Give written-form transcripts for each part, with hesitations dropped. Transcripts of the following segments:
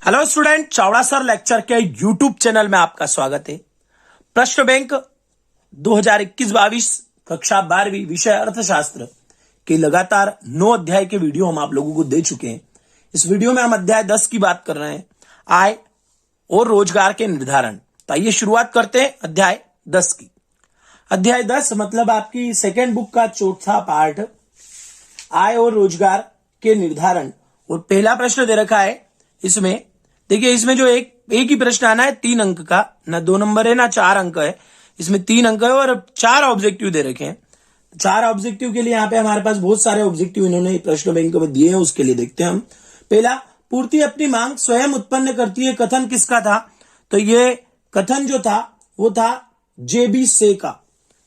Hello student, Chavda sir lecture के YouTube channel में आपका स्वागत है। प्रश्न बैंक 2021-22 कक्षा 12वीं विषय अर्थशास्त्र के लगातार 9 अध्याय के वीडियो हम आप लोगों को दे चुके हैं। इस वीडियो में हम अध्याय 10 की बात कर रहे हैं, आय और रोजगार के निर्धारण। तो आइए शुरुआत करते हैं अध्याय 10 की। अध्याय 10 मतलब आपकी सेकेंड बुक का चौथा पार्ट, आय और रोजगार के निर्धारण। और पहला प्रश्न दे रखा है इसमें, देखिए इसमें जो एक ही प्रश्न आना है 3 अंक का, ना 2 नंबर है ना 4 अंक है, इसमें 3 अंक है और 4 ऑब्जेक्टिव दे रखे हैं। 4 ऑब्जेक्टिव के लिए यहाँ पे हमारे पास बहुत सारे ऑब्जेक्टिव इन्होंने प्रश्न बैंक में दिए हैं, उसके लिए देखते हैं हम। पहला, पूर्ति अपनी मांग स्वयं उत्पन्न करती है, कथन किसका था? तो ये कथन जो था वो था जेबी से का।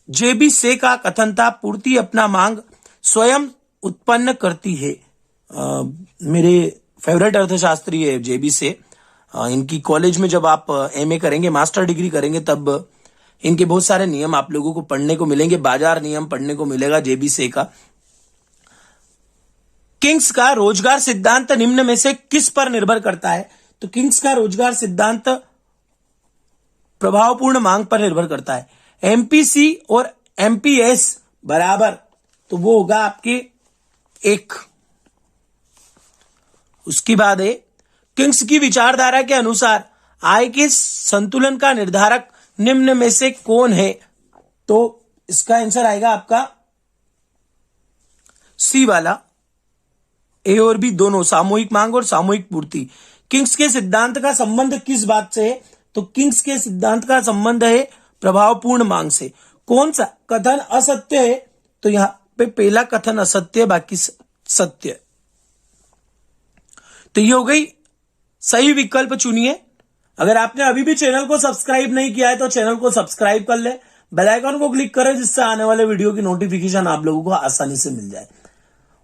जेबी से का कथन था, पूर्ति अपना मांग स्वयं उत्पन्न करती है। मेरे फेवरेट अर्थशास्त्री है जेबी से। इनकी कॉलेज में जब आप एमए करेंगे, मास्टर डिग्री करेंगे, तब इनके बहुत सारे नियम आप लोगों को पढ़ने को मिलेंगे। बाजार नियम पढ़ने को मिलेगा जेबी से का। किंग्स का रोजगार सिद्धांत निम्न में से किस पर निर्भर करता है? तो किंग्स का रोजगार सिद्धांत प्रभावपूर्ण मांग पर निर्भर करता है। एमपीसी और एमपीएस बराबर, तो वो होगा आपके 1। उसके बाद है, किंग्स की विचारधारा के अनुसार आय के संतुलन का निर्धारक निम्न में से कौन है? तो इसका आंसर आएगा आपका सी वाला, ए और बी दोनों, सामूहिक मांग और सामूहिक पूर्ति। किंग्स के सिद्धांत का संबंध किस बात से है? तो किंग्स के सिद्धांत का संबंध है प्रभावपूर्ण मांग से। कौन सा कथन असत्य है? तो यहां पे पहला कथन असत्य, बाकी सत्य। तो ये हो गई, सही विकल्प चुनिए। अगर आपने अभी भी चैनल को सब्सक्राइब नहीं किया है तो चैनल को सब्सक्राइब कर ले, बेल आइकन को क्लिक करें, जिससे आने वाले वीडियो की नोटिफिकेशन आप लोगों को आसानी से मिल जाए।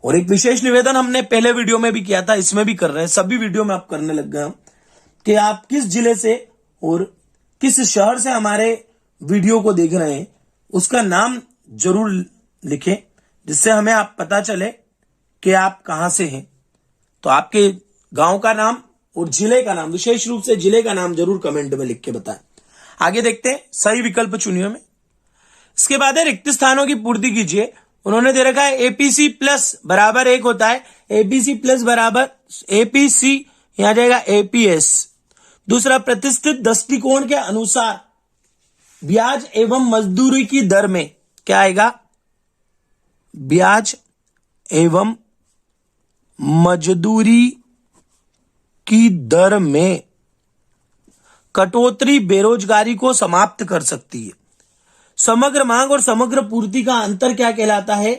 और एक विशेष निवेदन हमने पहले वीडियो में भी किया था, इसमें भी कर रहे हैं, सभी वीडियो में आप करने लग गए हम, कि आप किस जिले से और किस शहर से हमारे वीडियो को देख रहे हैं, उसका नाम जरूर लिखें, जिससे हमें आप पता चले कि आप कहां से हैं। तो आपके गांव का नाम और जिले का नाम, विशेष रूप से जिले का नाम जरूर कमेंट में लिख के बताएं। आगे देखते हैं, सही विकल्प चुनिए में। इसके बाद है, रिक्त स्थानों की पूर्ति कीजिए। उन्होंने दे रखा है एपीसी प्लस बराबर 1 होता है, एपीसी प्लस बराबर एपीसी, यहां जाएगा एपीएस। दूसरा, प्रतिष्ठित दृष्टिकोण के अनुसार ब्याज एवं मजदूरी की दर में क्या आएगा? ब्याज एवं मजदूरी की दर में कटौती बेरोजगारी को समाप्त कर सकती है। समग्र मांग और समग्र पूर्ति का अंतर क्या कहलाता है?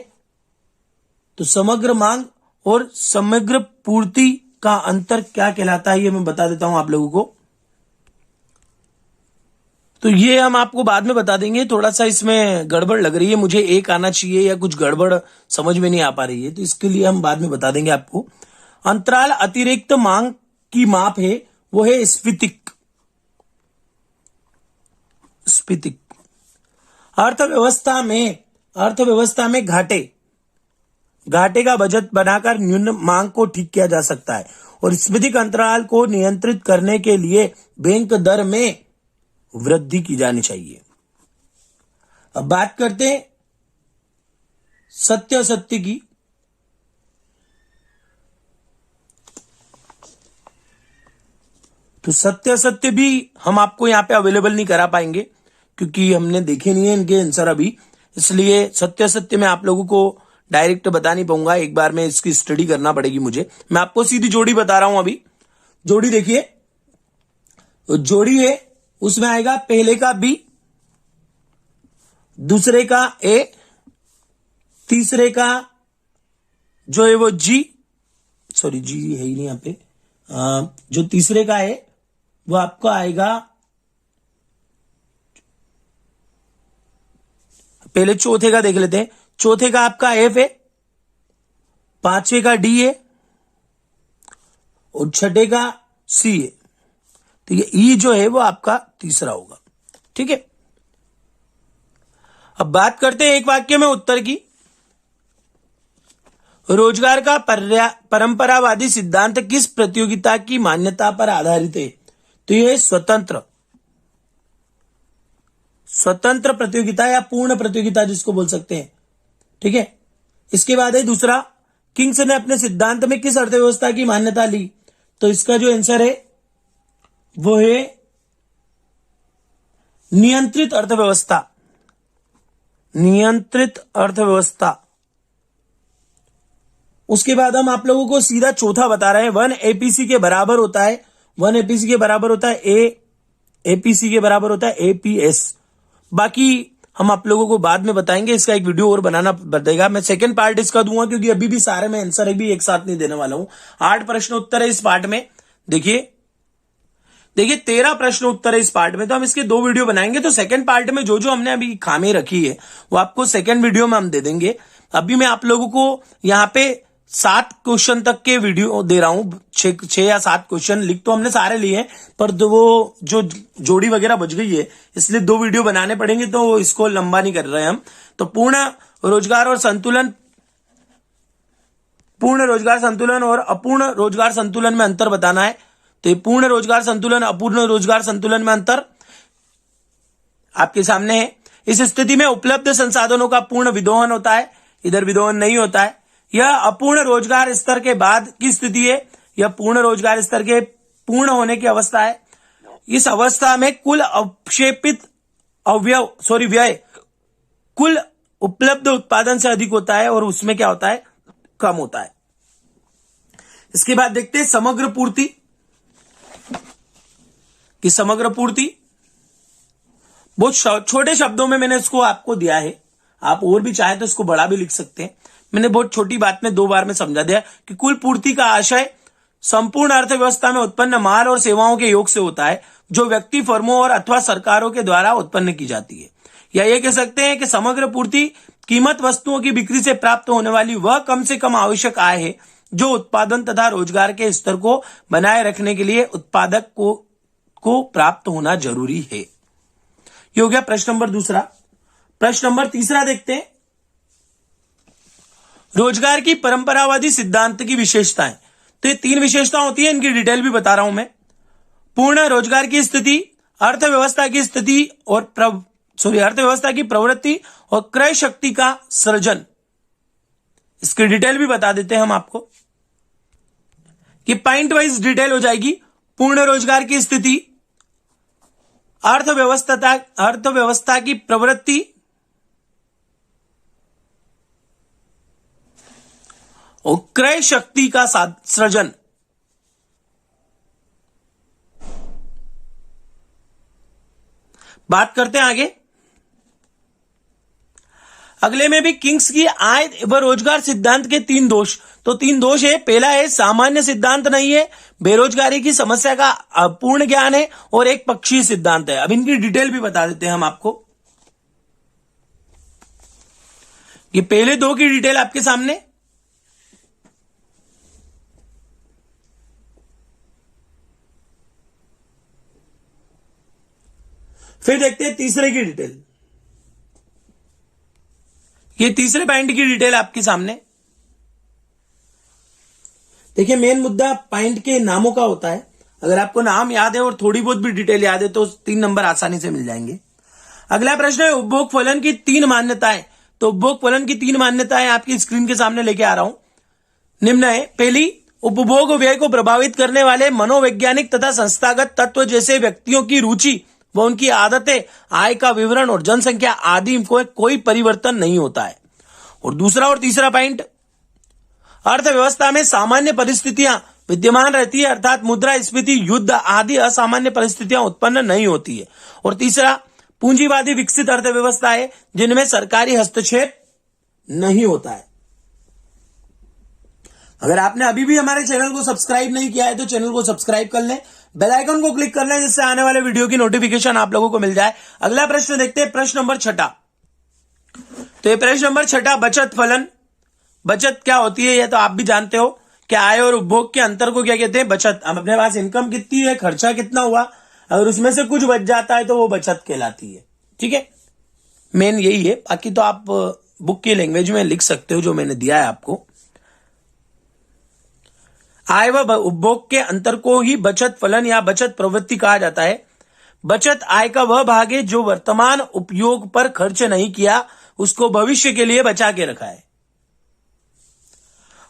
तो समग्र मांग और समग्र पूर्ति का अंतर क्या कहलाता है, ये मैं बता देता हूं आप लोगों को। तो ये हम आपको बाद में बता देंगे, थोड़ा सा इसमें गड़बड़ लग रही है मुझे, 1 आना चाहिए या कुछ गड़बड़ समझ में नहीं आ पा रही है, तो इसके लिए हम बाद में बता देंगे आपको। अंतराल अतिरिक्त मांग की माप है, वो है स्फीतिक। स्फीतिक अर्थव्यवस्था में घाटे का बजट बनाकर न्यून मांग को ठीक किया जा सकता है, और स्फीतिक अंतराल को नियंत्रित करने के लिए बैंक दर में वृद्धि की जानी चाहिए। अब बात करते हैं सत्य असत्य की। तो सत्य असत्य भी हम आपको यहां पे अवेलेबल नहीं करा पाएंगे, क्योंकि हमने देखे नहीं है इनके आंसर अभी, इसलिए सत्य असत्य में आप लोगों को डायरेक्ट बता नहीं पाऊंगा, एक बार में इसकी स्टडी करना पड़ेगी मुझे। मैं आपको सीधी जोड़ी बता रहा हूं अभी। जोड़ी देखिए, तो जोड़ी है, उसमें आएगा पहले का बी, दूसरे का ए, तीसरे का जो है वो जी, सॉरी जी है ही नहीं यहां पे, जो तीसरे का है वो आपको आएगा, पहले चौथे का देख लेते हैं। चौथे का आपका एफ है, पांचवे का डी है और छठे का सी है। तो ये ई जो है वो आपका तीसरा होगा, ठीक है। अब बात करते हैं एक वाक्य में उत्तर की। रोजगार का परंपरावादी सिद्धांत किस प्रतियोगिता की मान्यता पर आधारित है? तो यह स्वतंत्र प्रतियोगिता या पूर्ण प्रतियोगिता जिसको बोल सकते हैं। ठीक है, इसके बाद है दूसरा, किंग्स ने अपने सिद्धांत में किस अर्थव्यवस्था की मान्यता ली? तो इसका जो आंसर है वो है नियंत्रित अर्थव्यवस्था। नियंत्रित अर्थव्यवस्था। उसके बाद हम आप लोगों को सीधा चौथा बता रहे हैं, 1 एपीसी के बराबर होता है, 1 एपीसी के बराबर होता है एपीसी के बराबर होता है एपीएस। बाकी हम आप लोगों को बाद में बताएंगे, इसका एक वीडियो और बनाना पड़ेगा। मैं सेकंड पार्ट इसका दूंगा क्योंकि अभी भी सारे में आंसर भी एक साथ नहीं देने वाला हूं। 8 प्रश्न उत्तर है इस पार्ट में। देखिए 13 प्रश्न उत्तर है इस पार्ट में, तो हम इसके 2 वीडियो बनाएंगे। तो सेकंड पार्ट में जो जो हमने अभी खामी रखी है वो आपको सेकंड वीडियो में हम दे देंगे। अभी मैं आप लोगों को यहाँ पे 7 क्वेश्चन तक के वीडियो दे रहा हूं, 6 या 7 क्वेश्चन लिख तो हमने सारे लिए हैं, पर वो जो जोड़ी वगैरह बच गई है इसलिए 2 वीडियो बनाने पड़ेंगे, तो इसको लंबा नहीं कर रहे हम। तो पूर्ण रोजगार संतुलन और अपूर्ण रोजगार संतुलन में अंतर बताना है। तो ये पूर्ण रोजगार संतुलन, अपूर्ण रोजगार संतुलन में अंतर आपके सामने है। इस स्थिति में उपलब्ध संसाधनों का पूर्ण विदोहन होता है, इधर विदोहन नहीं होता है। यह अपूर्ण रोजगार स्तर के बाद की स्थिति है, यह पूर्ण रोजगार स्तर के पूर्ण होने की अवस्था है। इस अवस्था में कुल अवक्षेपित व्यय कुल उपलब्ध उत्पादन से अधिक होता है और उसमें क्या होता है, कम होता है। इसके बाद देखते हैं समग्र पूर्ति की समग्र पूर्ति। बहुत छोटे शब्दों में मैंने इसको आपको दिया है, आप और भी चाहे तो इसको बड़ा भी लिख सकते हैं। मैंने बहुत छोटी बात में 2 बार में समझा दिया कि कुल पूर्ति का आशय संपूर्ण अर्थव्यवस्था में उत्पन्न माल और सेवाओं के योग से होता है, जो व्यक्ति, फर्मों और अथवा सरकारों के द्वारा उत्पन्न की जाती है। या ये कह सकते हैं कि समग्र पूर्ति कीमत वस्तुओं की बिक्री से प्राप्त होने वाली वह कम से कम आवश्यक आय है जो उत्पादन तथा रोजगार के स्तर को बनाए रखने के लिए उत्पादक को प्राप्त होना जरूरी है। ये हो गया प्रश्न नंबर 2। प्रश्न नंबर 3 देखते हैं, रोजगार की परंपरावादी सिद्धांत की विशेषताएं। तो ये 3 विशेषताएं होती है, इनकी डिटेल भी बता रहा हूं मैं। पूर्ण रोजगार की स्थिति, अर्थव्यवस्था की स्थिति और अर्थव्यवस्था की प्रवृत्ति और क्रय शक्ति का सृजन। इसकी डिटेल भी बता देते हैं हम आपको कि पॉइंट वाइज डिटेल हो जाएगी। पूर्ण रोजगार की स्थिति, अर्थव्यवस्था की प्रवृत्ति और क्रय शक्ति का सृजन। बात करते हैं आगे। अगले में भी किंग्स की आय व रोजगार सिद्धांत के 3 दोष। तो 3 दोष है। पहला है सामान्य सिद्धांत नहीं है, बेरोजगारी की समस्या का अपूर्ण ज्ञान है और एक पक्षीय सिद्धांत है। अब इनकी डिटेल भी बता देते हैं हम आपको। ये पहले 2 की डिटेल आपके सामने। फिर देखते हैं तीसरे की डिटेल। ये तीसरे पॉइंट की डिटेल आपके सामने। देखिए मेन मुद्दा पॉइंट के नामों का होता है। अगर आपको नाम याद है और थोड़ी बहुत भी डिटेल याद है तो 3 नंबर आसानी से मिल जाएंगे। अगला प्रश्न है उपभोग फलन की 3 मान्यताएं। तो उपभोग फलन की 3 मान्यताएं आपकी स्क्रीन के सामने लेके आ रहा हूं। निम्न है। पहली, उपभोग व्यय को प्रभावित करने वाले मनोवैज्ञानिक तथा संस्थागत तत्व जैसे व्यक्तियों की रुचि व उनकी आदतें, आय का विवरण और जनसंख्या आदि को कोई परिवर्तन नहीं होता है। और दूसरा और तीसरा पॉइंट, अर्थव्यवस्था में सामान्य परिस्थितियां विद्यमान रहती है, अर्थात मुद्रास्फीति, युद्ध आदि असामान्य परिस्थितियां उत्पन्न नहीं होती है। और तीसरा, पूंजीवादी विकसित अर्थव्यवस्था है जिनमें सरकारी हस्तक्षेप नहीं होता है। अगर आपने अभी भी हमारे चैनल को सब्सक्राइब नहीं किया है तो चैनल को सब्सक्राइब कर लें, बेल आइकन को क्लिक कर लें जिससे आने वाले वीडियो की नोटिफिकेशन आप लोगों को मिल जाए। अगला प्रश्न देखते हैं, प्रश्न नंबर 6। तो ये प्रश्न नंबर 6, बचत फलन। बचत क्या होती है यह तो आप भी जानते हो कि आय और उपभोग के अंतर को क्या कहते हैं, बचत। हम अपने पास इनकम कितनी है, खर्चा कितना हुआ, अगर उसमें से कुछ बच जाता है तो वो बचत कहलाती है। ठीक है, मेन यही है। बाकी तो आप बुक की लैंग्वेज में लिख सकते हो जो मैंने दिया है आपको। आय व उपभोग के अंतर को ही बचत फलन या बचत प्रवृत्ति कहा जाता है। बचत आय का वह भाग है जो वर्तमान उपयोग पर खर्च नहीं किया, उसको भविष्य के लिए बचा के रखा है।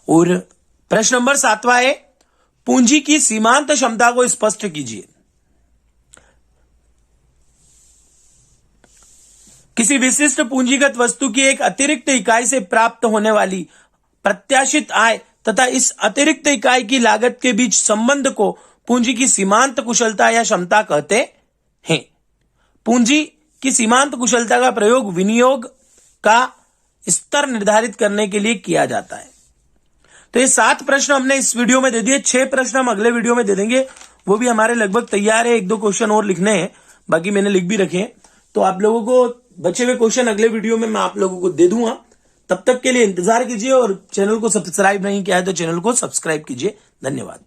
और प्रश्न नंबर 7वां है, पूंजी की सीमांत क्षमता को स्पष्ट कीजिए। किसी विशिष्ट पूंजीगत वस्तु की एक अतिरिक्त इकाई से प्राप्त होने वाली प्रत्याशित आय तथा इस अतिरिक्त इकाई की लागत के बीच संबंध को पूंजी की सीमांत कुशलता या क्षमता कहते हैं। पूंजी की सीमांत कुशलता का प्रयोग विनियोग का स्तर निर्धारित करने के लिए किया जाता है। तो ये 7 प्रश्न हमने इस वीडियो में दे दिए। 6 प्रश्न हम अगले वीडियो में दे देंगे, वो भी हमारे लगभग तैयार है। 1-2 क्वेश्चन और लिखने हैं, बाकी मैंने लिख भी रखे हैं। तो आप लोगों को बचे हुए क्वेश्चन अगले वीडियो में मैं आप लोगों को दे दूंगा। तब तक के लिए इंतजार कीजिए और चैनल को सब्सक्राइब नहीं किया है तो चैनल को सब्सक्राइब कीजिए। धन्यवाद।